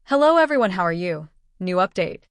Hello everyone, how are you? New update.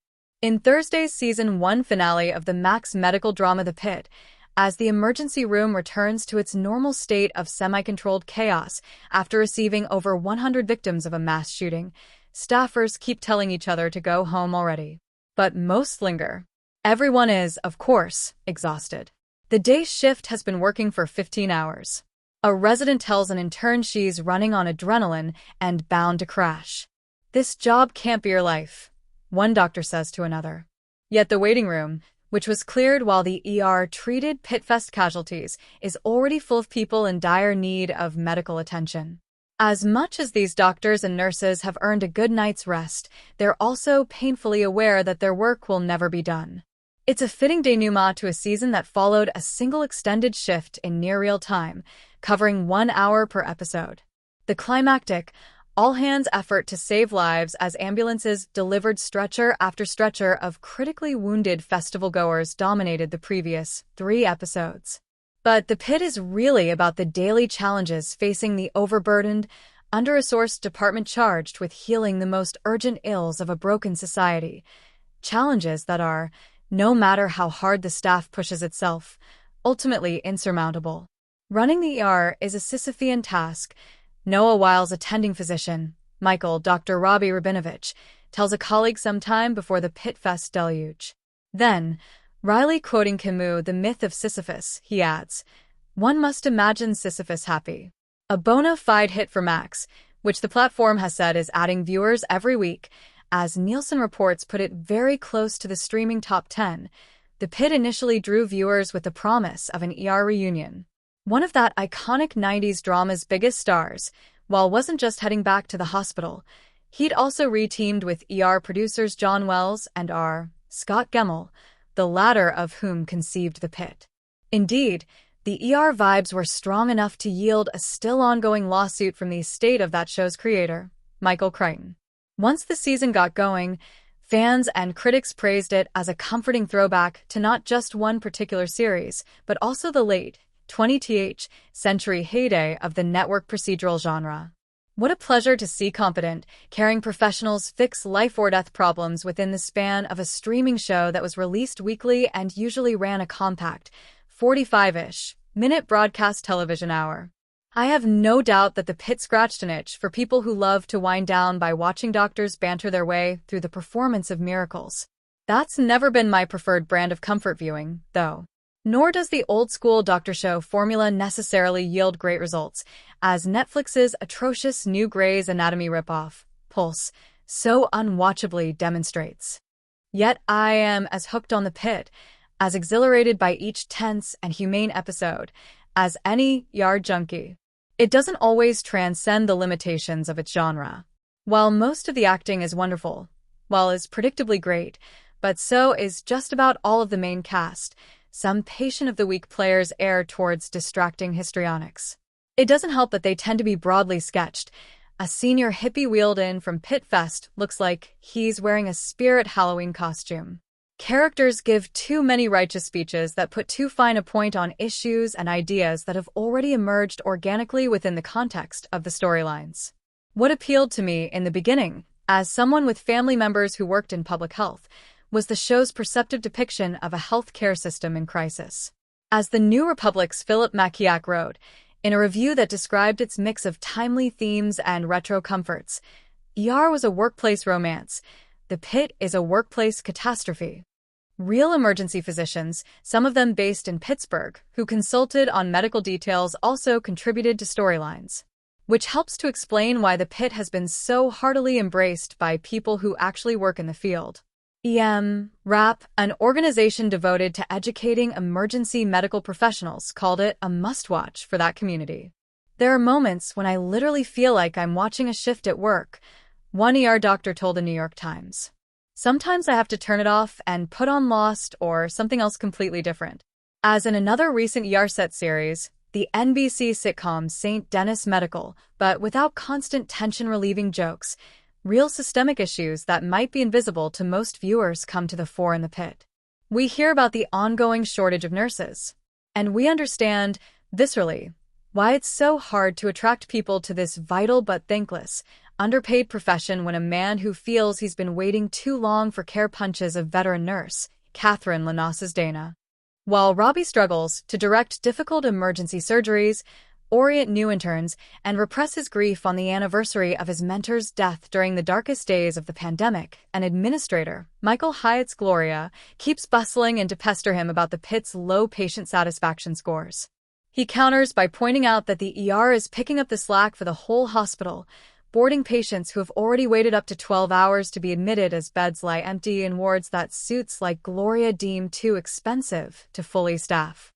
In Thursday's Season 1 finale of the Max medical drama The Pitt, as the emergency room returns to its normal state of semi-controlled chaos after receiving over 100 victims of a mass shooting, staffers keep telling each other to go home already. But most linger. Everyone is, of course, exhausted. The day shift has been working for 15 hours. A resident tells an intern she's running on adrenaline and bound to crash. "This job can't be your life," one doctor says to another. Yet the waiting room, which was cleared while the ER treated Pitfest casualties, is already full of people in dire need of medical attention. As much as these doctors and nurses have earned a good night's rest, they're also painfully aware that their work will never be done. It's a fitting denouement to a season that followed a single extended shift in near real time, covering 1 hour per episode. The climactic, all-hands effort to save lives as ambulances delivered stretcher after stretcher of critically wounded festival-goers dominated the previous 3 episodes. But The Pitt is really about the daily challenges facing the overburdened, under-resourced department charged with healing the most urgent ills of a broken society. Challenges that are, no matter how hard the staff pushes itself, ultimately insurmountable. Running the ER is a Sisyphean task. Noah Wiles' attending physician, Michael Dr. Robbie Rabinovich, tells a colleague sometime before the Pitfest deluge. Then, Riley quoting Camus' The Myth of Sisyphus, he adds, "One must imagine Sisyphus happy." A bona fide hit for Max, which the platform has said is adding viewers every week, as Nielsen reports put it very close to the streaming top 10. The Pitt initially drew viewers with the promise of an ER reunion. One of that iconic 90s drama's biggest stars, while wasn't just heading back to the hospital, he'd also re-teamed with ER producers John Wells and R. Scott Gemmell, the latter of whom conceived The Pitt. Indeed, the ER vibes were strong enough to yield a still-ongoing lawsuit from the estate of that show's creator, Michael Crichton. Once the season got going, fans and critics praised it as a comforting throwback to not just one particular series, but also the late 20th century heyday of the network procedural genre. What a pleasure to see competent, caring professionals fix life-or-death problems within the span of a streaming show that was released weekly and usually ran a compact, 45-ish minute broadcast television hour. I have no doubt that The Pitt scratched an itch for people who love to wind down by watching doctors banter their way through the performance of miracles. That's never been my preferred brand of comfort viewing, though. Nor does the old-school doctor show formula necessarily yield great results, as Netflix's atrocious new Grey's Anatomy ripoff, Pulse, so unwatchably demonstrates. Yet I am as hooked on The Pitt, as exhilarated by each tense and humane episode, as any yard junkie. It doesn't always transcend the limitations of its genre. While most of the acting is wonderful, while is predictably great, but so is just about all of the main cast, some patient-of-the-week players err towards distracting histrionics. It doesn't help that they tend to be broadly sketched. A senior hippie wheeled in from Pitfest looks like he's wearing a Spirit Halloween costume. Characters give too many righteous speeches that put too fine a point on issues and ideas that have already emerged organically within the context of the storylines. What appealed to me in the beginning, as someone with family members who worked in public health, was the show's perceptive depiction of a healthcare system in crisis. As the New Republic's Philip Makiak wrote, in a review that described its mix of timely themes and retro comforts, ER was a workplace romance. The Pitt is a workplace catastrophe. Real emergency physicians, some of them based in Pittsburgh, who consulted on medical details also contributed to storylines, which helps to explain why The Pitt has been so heartily embraced by people who actually work in the field. RAP, an organization devoted to educating emergency medical professionals, called it a must-watch for that community. "There are moments when I literally feel like I'm watching a shift at work," one ER doctor told the New York Times. "Sometimes I have to turn it off and put on Lost or something else completely different." As in another recent ER set series, the NBC sitcom St. Denis Medical, but without constant tension-relieving jokes, real systemic issues that might be invisible to most viewers come to the fore in The Pitt. We hear about the ongoing shortage of nurses, and we understand, viscerally, why it's so hard to attract people to this vital but thankless, underpaid profession when a man who feels he's been waiting too long for care punches a veteran nurse, Catherine Lanas's Dana. While Robbie struggles to direct difficult emergency surgeries, orient new interns, and repress his grief on the anniversary of his mentor's death during the darkest days of the pandemic, an administrator, Michael Hyatt's Gloria, keeps bustling in to pester him about the Pitt's low patient satisfaction scores. He counters by pointing out that the ER is picking up the slack for the whole hospital, boarding patients who have already waited up to 12 hours to be admitted as beds lie empty in wards that suits like Gloria deem too expensive to fully staff.